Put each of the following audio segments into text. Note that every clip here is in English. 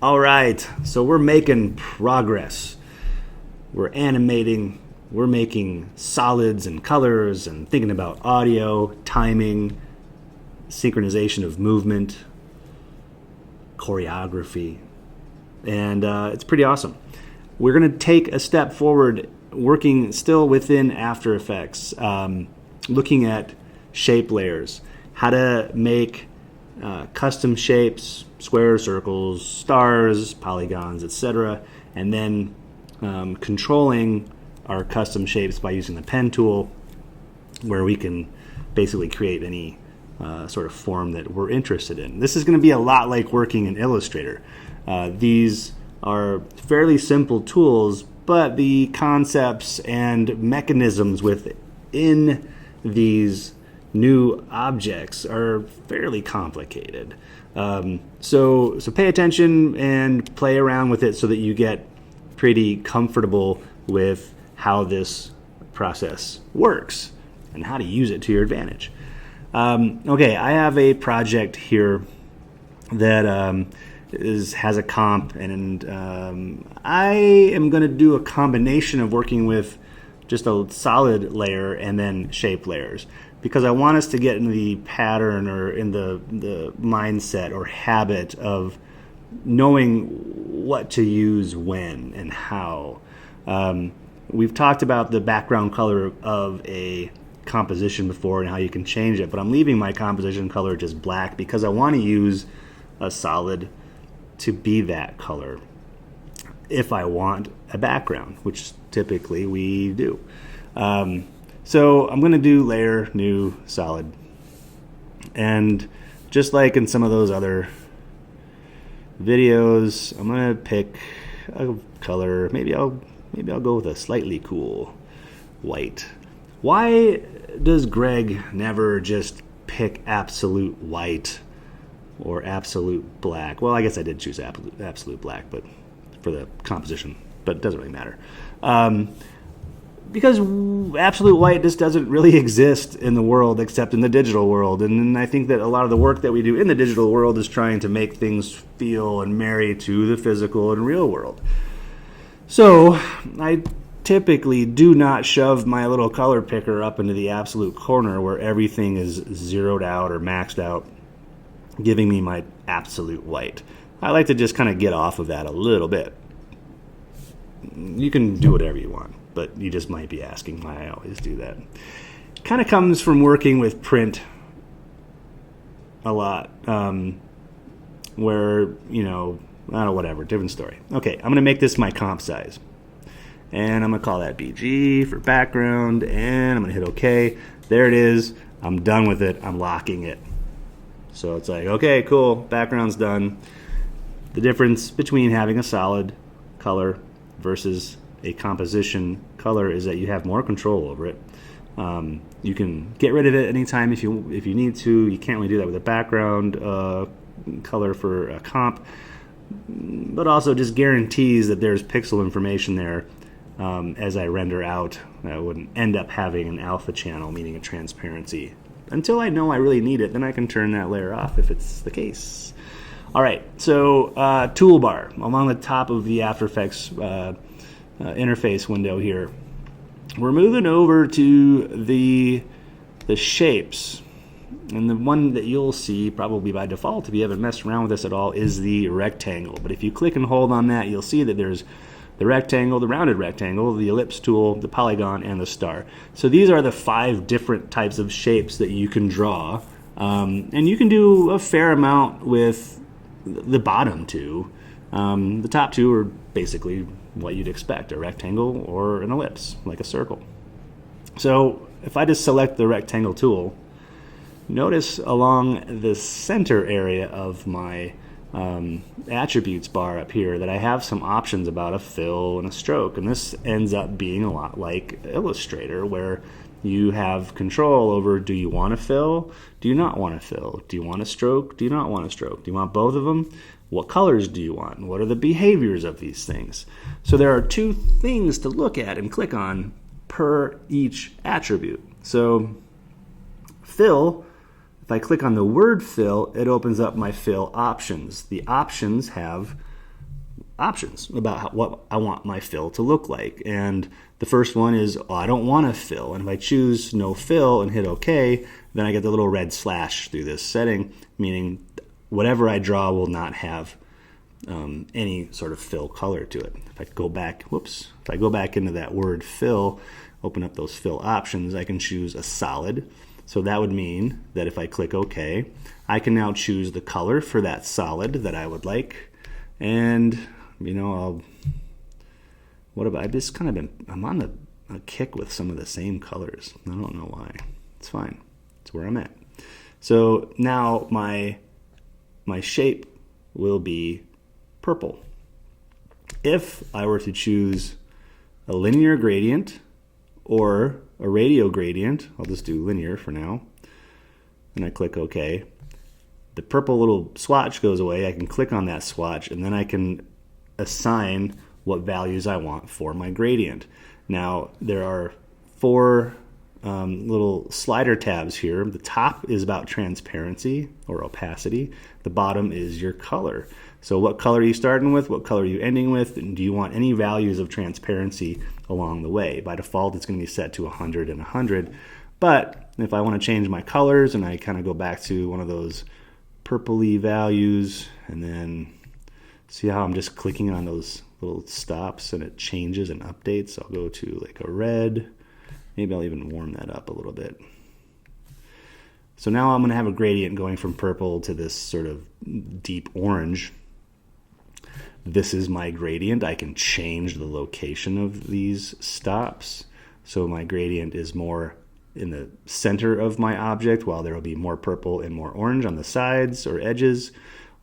All right, so we're making progress. We're animating, we're making solids and colors and thinking about audio, timing, synchronization of movement, choreography, and it's pretty awesome. We're going to take a step forward working still within After Effects, looking at shape layers, how to make custom shapes, squares, circles, stars, polygons, etc., and then controlling our custom shapes by using the pen tool, where we can basically create any sort of form that we're interested in. This is going to be a lot like working in Illustrator. These are fairly simple tools, but the concepts and mechanisms within these new objects are fairly complicated. So pay attention and play around with it so that you get pretty comfortable with how this process works and how to use it to your advantage. Okay, I have a project here that has a comp, and I am going to do a combination of working with just a solid layer and then shape layers, because I want us to get in the pattern or in the mindset or habit of knowing what to use when and how. We've talked about the background color of a composition before and how you can change it, but I'm leaving my composition color just black because I want to use a solid to be that color if I want a background, which typically we do. So I'm going to do layer, new, solid. And just like in some of those other videos, I'm going to pick a color. Maybe I'll go with a slightly cool white. Why does Greg never just pick absolute white or absolute black? Well, I guess I did choose absolute black, but for the composition, but it doesn't really matter. Because absolute white just doesn't really exist in the world except in the digital world. And I think that a lot of the work that we do in the digital world is trying to make things feel and marry to the physical and real world. So I typically do not shove my little color picker up into the absolute corner where everything is zeroed out or maxed out, giving me my absolute white. I like to just kind of get off of that a little bit. You can do whatever you want, but you just might be asking why I always do that. It kind of comes from working with print a lot, where, I don't know, whatever, different story. Okay, I'm going to make this my comp size. And I'm going to call that BG for background, and I'm going to hit OK. There it is. I'm done with it. I'm locking it. So it's like, okay, cool, background's done. The difference between having a solid color versus a composition color is that you have more control over it. You can get rid of it anytime if you need to. You can't really do that with a background color for a comp, but also just guarantees that there's pixel information there as I render out. I wouldn't end up having an alpha channel, meaning a transparency. Until I know I really need it, then I can turn that layer off if it's the case. All right, so toolbar along the top of the After Effects interface window here. We're moving over to the shapes, and the one that you'll see probably by default, if you haven't messed around with this at all, is the rectangle. But if you click and hold on that, you'll see that there's the rectangle, the rounded rectangle, the ellipse tool, the polygon, and the star. So these are the 5 different types of shapes that you can draw, and you can do a fair amount with the bottom 2. The top 2 are basically what you'd expect, a rectangle or an ellipse, like a circle. So if I just select the rectangle tool, notice along the center area of my attributes bar up here that I have some options about a fill and a stroke, and this ends up being a lot like Illustrator, where you have control over, do you want to fill? Do you not want to fill? Do you want a stroke? Do you not want a stroke? Do you want both of them? What colors do you want? What are the behaviors of these things? So there are 2 things to look at and click on per each attribute. So fill, if I click on the word fill, it opens up my fill options. The options have options about what I want my fill to look like. And the first one is, I don't want to fill. And if I choose no fill and hit OK, then I get the little red slash through this setting, meaning whatever I draw will not have any sort of fill color to it. If I go back, if I go back into that word fill, open up those fill options, I can choose a solid. So that would mean that if I click OK, I can now choose the color for that solid that I would like. And, I've just kind of I'm on a kick with some of the same colors. I don't know why. It's fine. It's where I'm at. So now my shape will be purple. If I were to choose a linear gradient or a radial gradient, I'll just do linear for now, and I click OK, the purple little swatch goes away. I can click on that swatch, and then I can assign what values I want for my gradient. Now, there are 4 little slider tabs here. The top is about transparency or opacity. The bottom is your color. So what color are you starting with? What color are you ending with? And do you want any values of transparency along the way? By default, it's going to be set to 100 and 100. But if I want to change my colors and I kind of go back to one of those purpley values, and then see how I'm just clicking on those little stops and it changes and updates. I'll go to like a red. Maybe I'll even warm that up a little bit. So now I'm going to have a gradient going from purple to this sort of deep orange. This is my gradient. I can change the location of these stops. So my gradient is more in the center of my object, while there will be more purple and more orange on the sides or edges.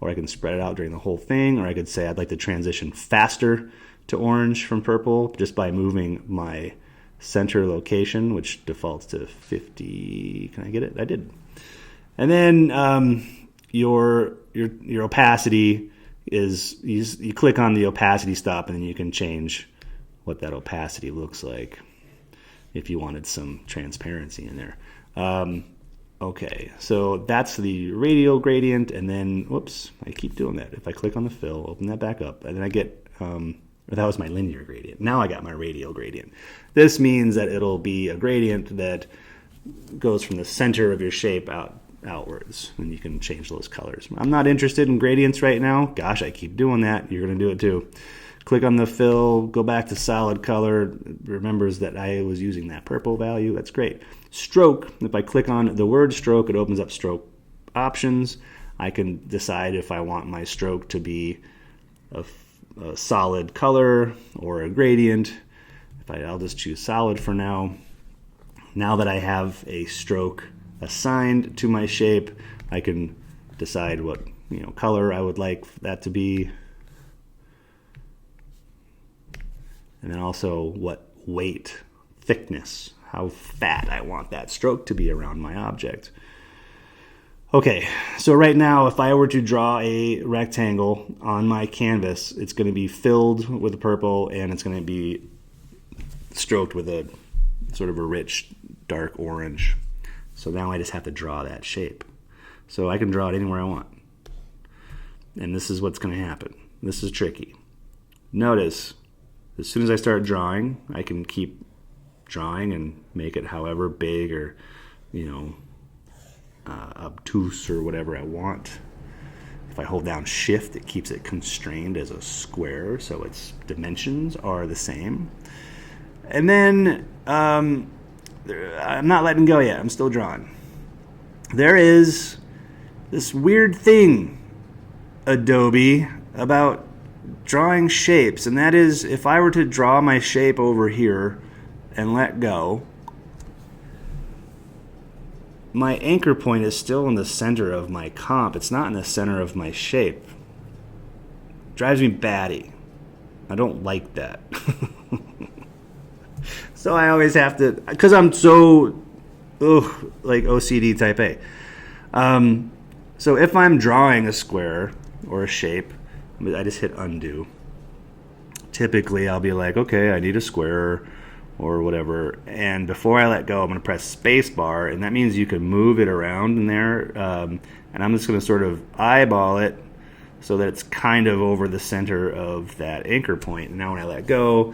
Or I can spread it out during the whole thing. Or I could say I'd like to transition faster to orange from purple just by moving my center location, which defaults to 50. Can I get it? I did. And then your opacity is, you click on the opacity stop, and then you can change what that opacity looks like if you wanted some transparency in there. Okay, so that's the radial gradient, and then, whoops, I keep doing that. If I click on the fill, open that back up, and then I get, that was my linear gradient. Now I got my radial gradient. This means that it'll be a gradient that goes from the center of your shape outwards, and you can change those colors. I'm not interested in gradients right now. Gosh, I keep doing that. You're going to do it too. Click on the fill, go back to solid color. It remembers that I was using that purple value. That's great. Stroke, if I click on the word stroke, it opens up stroke options. I can decide if I want my stroke to be a solid color or a gradient. I'll just choose solid for now. Now that I have a stroke assigned to my shape, I can decide what color I would like that to be, and then also what weight, thickness, how fat I want that stroke to be around my object. Okay, so right now, if I were to draw a rectangle on my canvas, it's going to be filled with purple, and it's going to be stroked with a sort of a rich dark orange. So now I just have to draw that shape. So I can draw it anywhere I want. And this is what's going to happen. This is tricky. Notice, as soon as I start drawing, I can keep drawing and make it however big or, obtuse or whatever I want. If I hold down Shift, it keeps it constrained as a square, so its dimensions are the same. And then I'm not letting go yet. I'm still drawing. There is this weird thing, Adobe, about drawing shapes, and that is if I were to draw my shape over here and let go, my anchor point is still in the center of my comp. It's not in the center of my shape. It drives me batty. I don't like that. So I always have to, because I'm so like OCD type A. So if I'm drawing a square or a shape, I just hit undo. Typically I'll be like, okay, I need a square or whatever, and before I let go, I'm going to press space bar, and that means you can move it around in there, and I'm just going to sort of eyeball it so that it's kind of over the center of that anchor point. And now when I let go,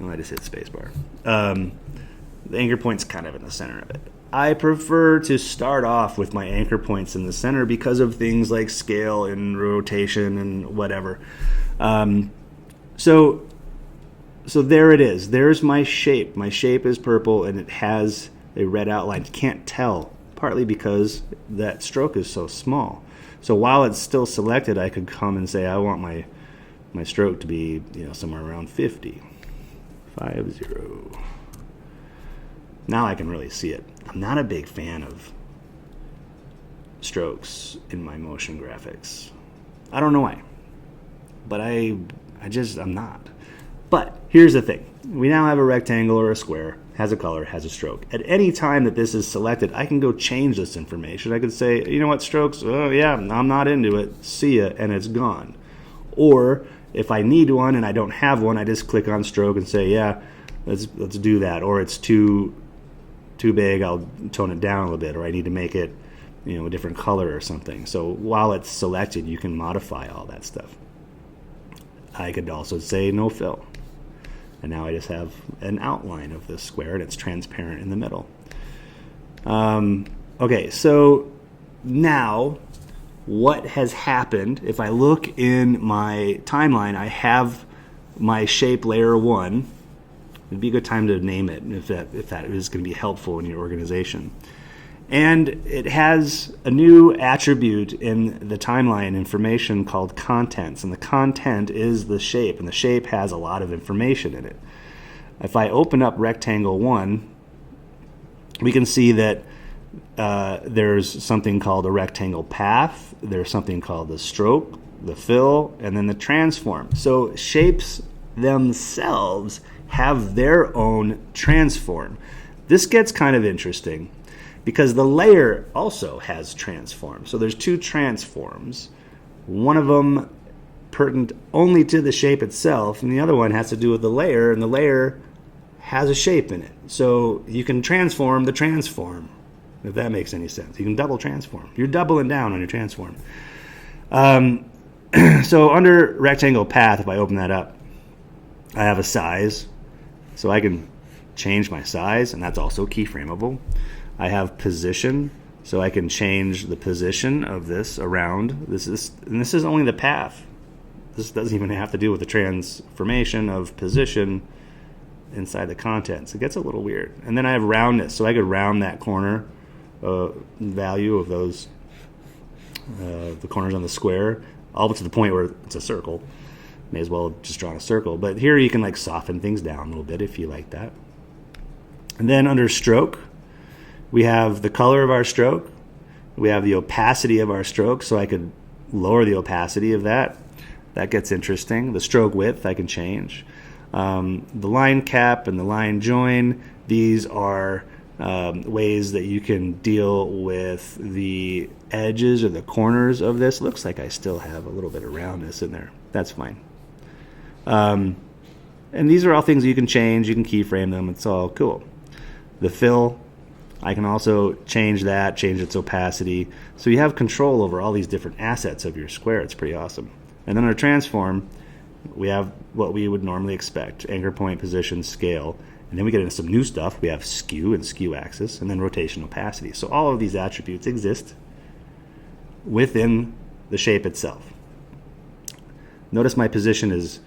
I just hit spacebar. The anchor point's kind of in the center of it. I prefer to start off with my anchor points in the center because of things like scale and rotation and whatever. So there it is. There's my shape. My shape is purple and it has a red outline. You can't tell, partly because that stroke is so small. So while it's still selected, I could come and say I want my stroke to be, somewhere around 50. 50. Now I can really see it. I'm not a big fan of strokes in my motion graphics. I don't know why, but I'm not. But here's the thing. We now have a rectangle or a square, has a color, has a stroke. At any time that this is selected, I can go change this information. I could say, you know what, strokes, oh yeah, I'm not into it, see ya, and it's gone. Or if I need one and I don't have one, I just click on stroke and say, yeah, let's do that. Or it's too big, I'll tone it down a little bit, or I need to make it, a different color or something. So while it's selected, you can modify all that stuff. I could also say no fill. And now I just have an outline of this square, and it's transparent in the middle. Okay, so now what has happened, if I look in my timeline, I have my shape layer 1. It'd be a good time to name it if that is going to be helpful in your organization. And it has a new attribute in the timeline information called contents. And the content is the shape, and the shape has a lot of information in it. If I open up rectangle 1, we can see that there's something called a rectangle path. There's something called the stroke, the fill, and then the transform. So shapes themselves have their own transform. This gets kind of interesting because the layer also has transform. So there's two transforms. One of them pertinent only to the shape itself, and the other one has to do with the layer, and the layer has a shape in it. So you can transform the transform, if that makes any sense. You can double transform. You're doubling down on your transform. So under rectangle path, if I open that up, I have a size. So I can change my size, and that's also keyframeable. I have position, so I can change the position of this around. This is only the path. This doesn't even have to do with the transformation of position inside the contents. It gets a little weird. And then I have roundness, so I could round that corner value of those, the corners on the square, all to the point where it's a circle. May as well have just drawn a circle. But here you can soften things down a little bit if you like that. And then under stroke, we have the color of our stroke. We have the opacity of our stroke, so I could lower the opacity of that. That gets interesting. The stroke width I can change. The line cap and the line join, these are ways that you can deal with the edges or the corners of this. Looks like I still have a little bit of roundness in there. That's fine. And these are all things you can change. You can keyframe them. It's all cool. The fill, I can also change that, change its opacity. So you have control over all these different assets of your square. It's pretty awesome. And then our transform, we have what we would normally expect: anchor point, position, scale. And then we get into some new stuff. We have skew and skew axis, and then rotation opacity. So all of these attributes exist within the shape itself. Notice my position is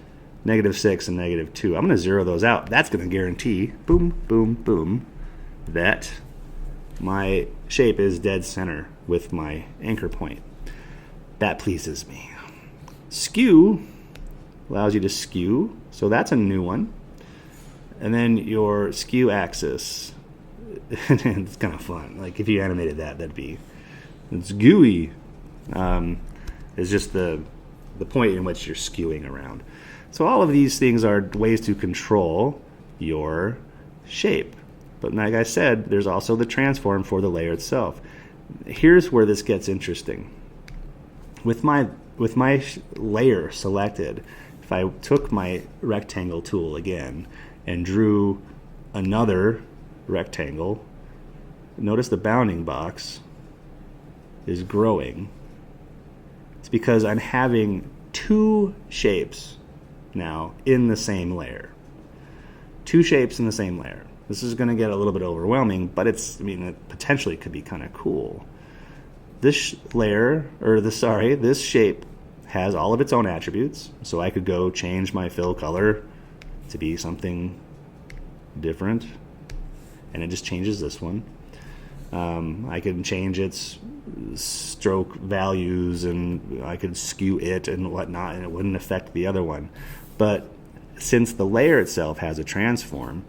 -6 and -2. I'm going to zero those out. That's going to guarantee, boom, boom, boom, that my shape is dead center with my anchor point. That pleases me. Skew allows you to skew, so that's a new one. And then your skew axis, it's kind of fun. If you animated that, it's gooey. It's just the point in which you're skewing around. So all of these things are ways to control your shape. But like I said, there's also the transform for the layer itself. Here's where this gets interesting. With my layer selected, if I took my rectangle tool again and drew another rectangle, notice the bounding box is growing It's because I'm having two shapes now in the same layer. Two shapes in the same layer. This is going to get a little bit overwhelming, but it's, I mean, it potentially could be kind of cool. This layer, or this shape has all of its own attributes. So I could go change my fill color to be something different, and it just changes this one. I can change its stroke values, and I could skew it and whatnot, and it wouldn't affect the other one. But since the layer itself has a transform,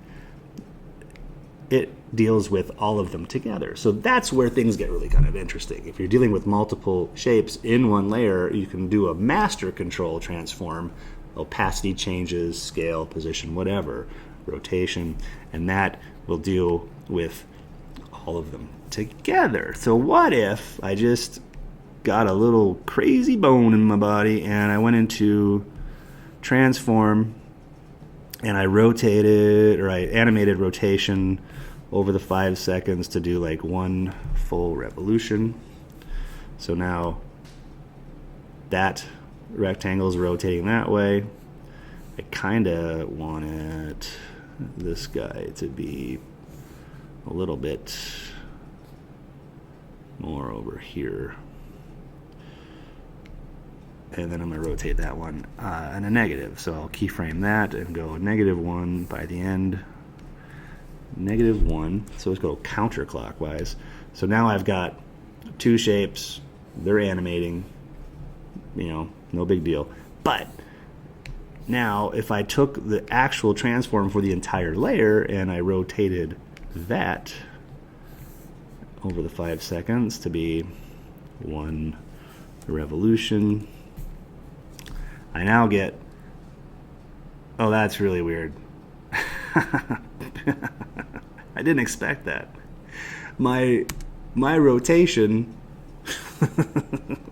it deals with all of them together. So that's where things get really kind of interesting. If you're dealing with multiple shapes in one layer, you can do a master control transform, opacity changes, scale, position, whatever, rotation, and that will deal with all of them together. So what if I just got a little crazy bone in my body and I went into transform and I rotated, or I animated rotation over the 5 seconds to do like one full revolution. So now that rectangle is rotating that way. I kind of wanted this guy to be a little bit more over here. And then I'm going to rotate that one in a negative. So I'll keyframe that and go -1 by the end. -1. So let's go counterclockwise. So now I've got two shapes. They're animating. You know, no big deal. But now if I took the actual transform for the entire layer and I rotated that over the 5 seconds to be one revolution, I now get, oh, that's really weird. I didn't expect that. My rotation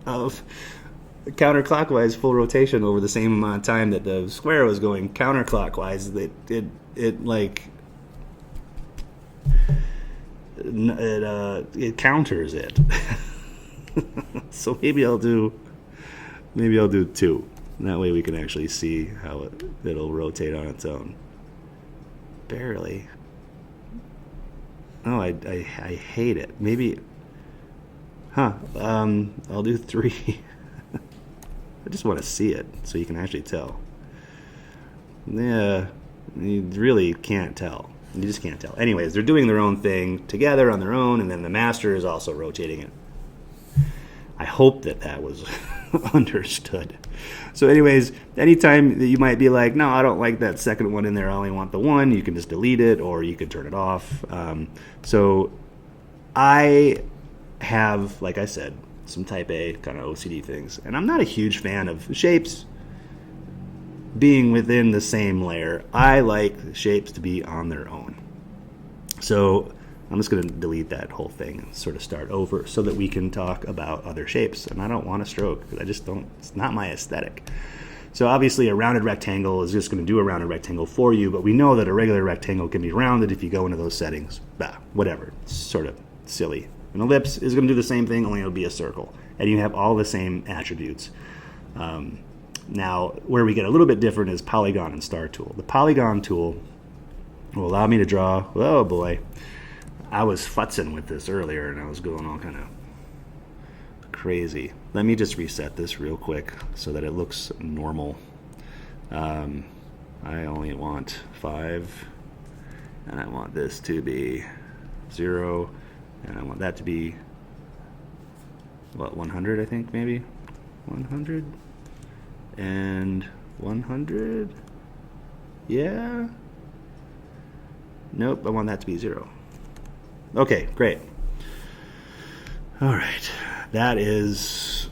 of counterclockwise full rotation over the same amount of time that the square was going counterclockwise, it like it counters it. So maybe I'll do two. That way we can actually see how it'll rotate on its own. Barely. Oh, I hate it. Maybe, I'll do 3. I just want to see it so you can actually tell. Yeah, you really can't tell. You just can't tell. Anyways, they're doing their own thing together on their own, and then the master is also rotating it. I hope that was understood. So anyways, anytime that you might be like, no, I don't like that second one in there, I only want the one, you can just delete it, or you can turn it off. So I have, like I said, some type A kind of OCD things, and I'm not a huge fan of shapes being within the same layer. I like shapes to be on their own. So I'm just going to delete that whole thing and sort of start over so that we can talk about other shapes. And I don't want a stroke because I just don't, it's not my aesthetic. So obviously a rounded rectangle is just going to do a rounded rectangle for you, but we know that a regular rectangle can be rounded if you go into those settings. Whatever, it's sort of silly. An ellipse is going to do the same thing, only it'll be a circle. And you have all the same attributes. Now, where we get a little bit different is Polygon and Star Tool. The Polygon tool will allow me to draw, oh boy, I was futzing with this earlier and I was going all kind of crazy. Let me just reset this real quick so that it looks normal. I only want 5, and I want this to be 0, and I want that to be, what, 100, I think, maybe? 100? And 100? Yeah? Nope, I want that to be 0. Okay, great. All right, that is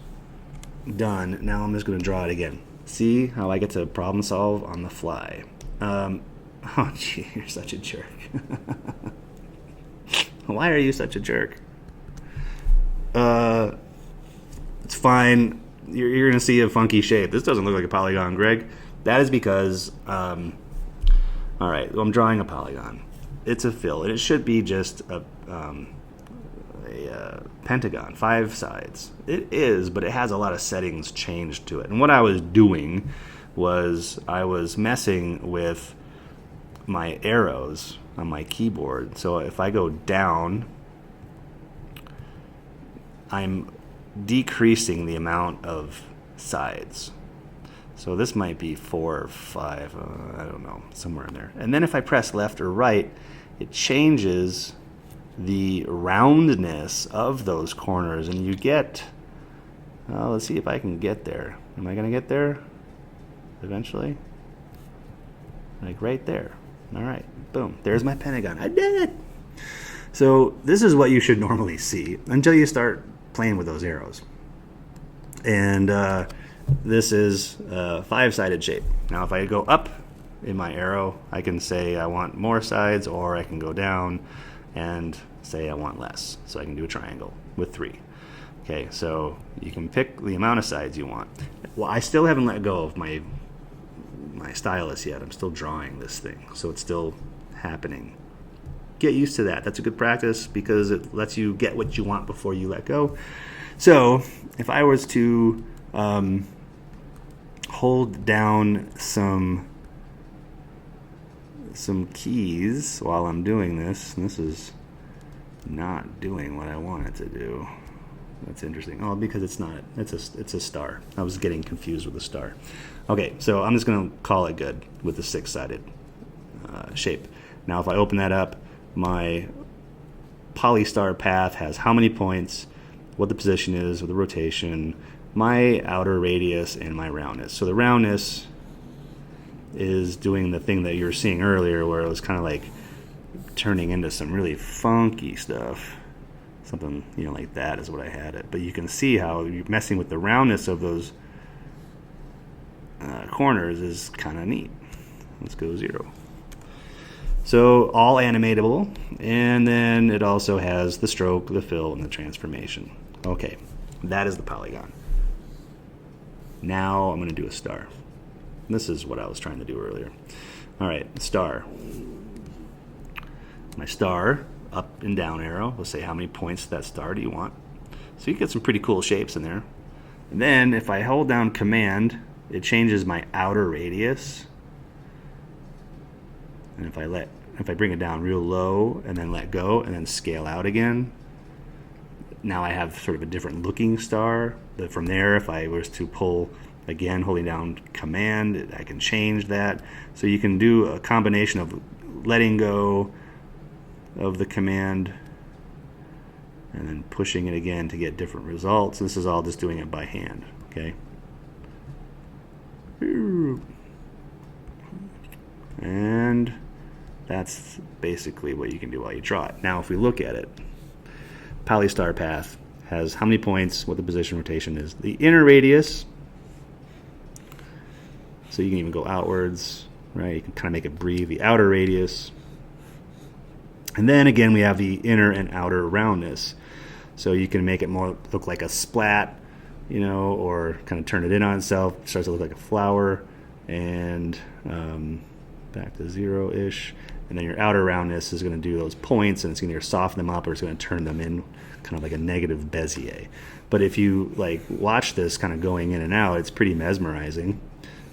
done. Now I'm just going to draw it again. See how I get to problem solve on the fly. Oh, gee, you're such a jerk. Why are you such a jerk? It's fine. You're going to see a funky shape. This doesn't look like a polygon, Greg. That is because, all right, I'm drawing a polygon. It's a fill, and it should be just a pentagon, 5 sides. It is, but it has a lot of settings changed to it. And what I was doing was I was messing with my arrows on my keyboard. So if I go down, I'm decreasing the amount of sides. So this might be 4 or 5, I don't know, somewhere in there. And then if I press left or right, it changes the roundness of those corners, and you get, let's see if I can get there. Am I going to get there eventually? Like right there. All right, boom, there's my pentagon. I did it. So this is what you should normally see until you start playing with those arrows. And this is a 5-sided shape. Now if I go up in my arrow, I can say I want more sides, or I can go down and say I want less. So I can do a triangle with 3. Okay, so you can pick the amount of sides you want. Well, I still haven't let go of my stylus yet. I'm still drawing this thing, so it's still happening. Get used to that. That's a good practice because it lets you get what you want before you let go. So if I was to hold down some keys while I'm doing this, and this is not doing what I want it to do. That's interesting. Oh, because it's not. It's a star. I was getting confused with the star. Okay, so I'm just going to call it good with the 6-sided shape. Now if I open that up, my Polystar Path has how many points, what the position is, with the rotation, my outer radius, and my roundness. So the roundness is doing the thing that you were seeing earlier, where it was kind of like turning into some really funky stuff. Something, like that is what I had it. But you can see how you're messing with the roundness of those corners is kind of neat. Let's go 0. So all animatable, and then it also has the stroke, the fill, and the transformation. Okay, that is the polygon. Now I'm going to do a star. This is what I was trying to do earlier. All right, star. My star, up and down arrow, will say how many points to that star do you want. So you get some pretty cool shapes in there. And then if I hold down Command, it changes my outer radius. And if I bring it down real low and then let go and then scale out again, now I have sort of a different looking star. But from there, if I was to pull again, holding down Command, I can change that. So you can do a combination of letting go of the command and then pushing it again to get different results. This is all just doing it by hand. Okay. And that's basically what you can do while you draw it. Now if we look at it, Polystar Path has how many points, what the position rotation is, the inner radius, so you can even go outwards, right? You can kind of make it breathe, the outer radius, and then again we have the inner and outer roundness, so you can make it more look like a splat, or kind of turn it in on itself. It starts to look like a flower, and back to 0-ish. And then your outer roundness is going to do those points, and it's going to either soften them up or it's going to turn them in kind of like a negative Bezier. But if you watch this kind of going in and out, it's pretty mesmerizing.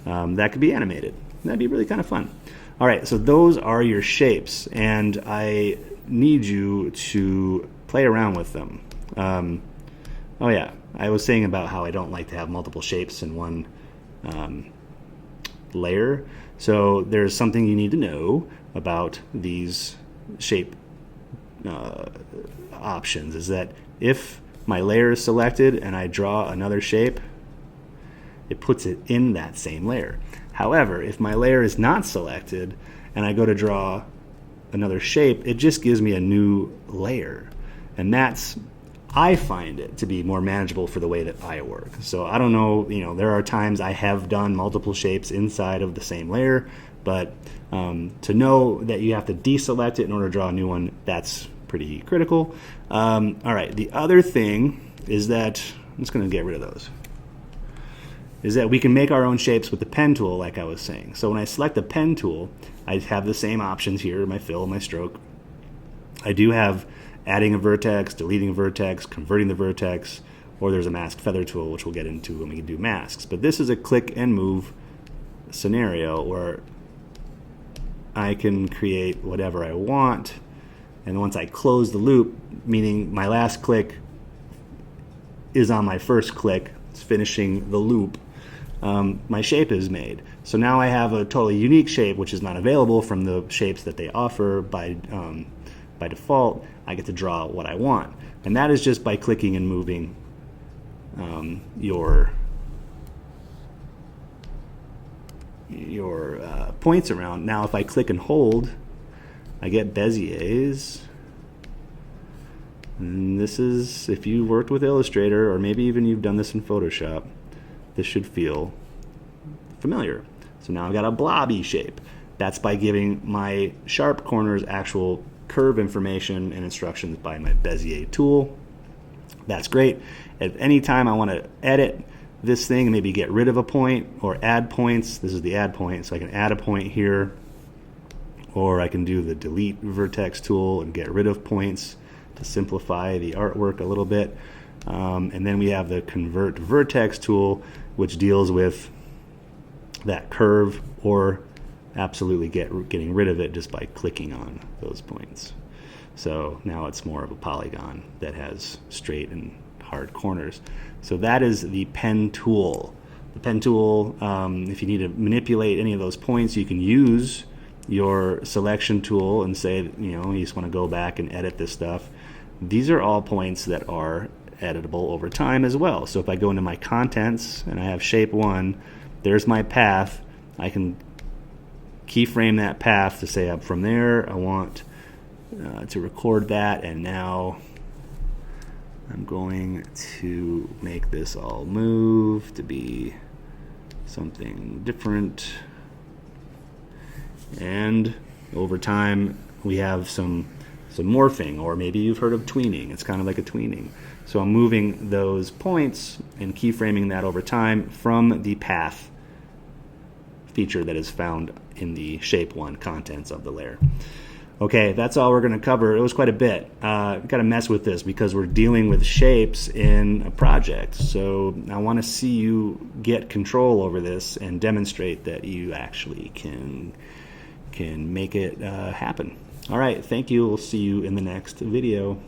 That could be animated. That'd be really kind of fun. All right, so those are your shapes, and I need you to play around with them. Oh yeah, I was saying about how I don't like to have multiple shapes in one layer. So there's something you need to know about these shape options, is that if my layer is selected and I draw another shape, it puts it in that same layer. However, if my layer is not selected and I go to draw another shape, it just gives me a new layer. And I find it to be more manageable for the way that I work. So I don't know, there are times I have done multiple shapes inside of the same layer, but to know that you have to deselect it in order to draw a new one, that's pretty critical. All right, the other thing is that, I'm just going to get rid of those, is that we can make our own shapes with the pen tool, like I was saying. So when I select the pen tool, I have the same options here, my fill, my stroke. I do have adding a vertex, deleting a vertex, converting the vertex, or there's a mask feather tool, which we'll get into when we do masks. But this is a click and move scenario where I can create whatever I want, and once I close the loop, meaning my last click is on my first click, it's finishing the loop, my shape is made. So now I have a totally unique shape, which is not available from the shapes that they offer by default. I get to draw what I want, and that is just by clicking and moving your points around. Now if I click and hold, I get Beziers. And this is, if you worked with Illustrator, or maybe even you've done this in Photoshop, this should feel familiar. So now I've got a blobby shape. That's by giving my sharp corners actual curve information and instructions by my Bezier tool. That's great. At any time I want to edit this thing and maybe get rid of a point or add points, this is the add point, so I can add a point here, or I can do the delete vertex tool and get rid of points to simplify the artwork a little bit. And then we have the convert vertex tool, which deals with that curve, or absolutely getting rid of it just by clicking on those points. So now it's more of a polygon that has straight and hard corners. So that is the pen tool. The pen tool, if you need to manipulate any of those points, you can use your selection tool and say, you just want to go back and edit this stuff. These are all points that are editable over time as well. So if I go into my contents and I have shape 1, there's my path. I can keyframe that path to say up from there I want to record that, and now I'm going to make this all move to be something different. And over time we have some morphing, or maybe you've heard of tweening. It's kind of like a tweening. So I'm moving those points and keyframing that over time from the path feature that is found in the shape 1 contents of the layer. Okay, that's all we're going to cover. It was quite a bit. We've got to mess with this because we're dealing with shapes in a project. So I want to see you get control over this and demonstrate that you actually can make it happen. All right, thank you. We'll see you in the next video.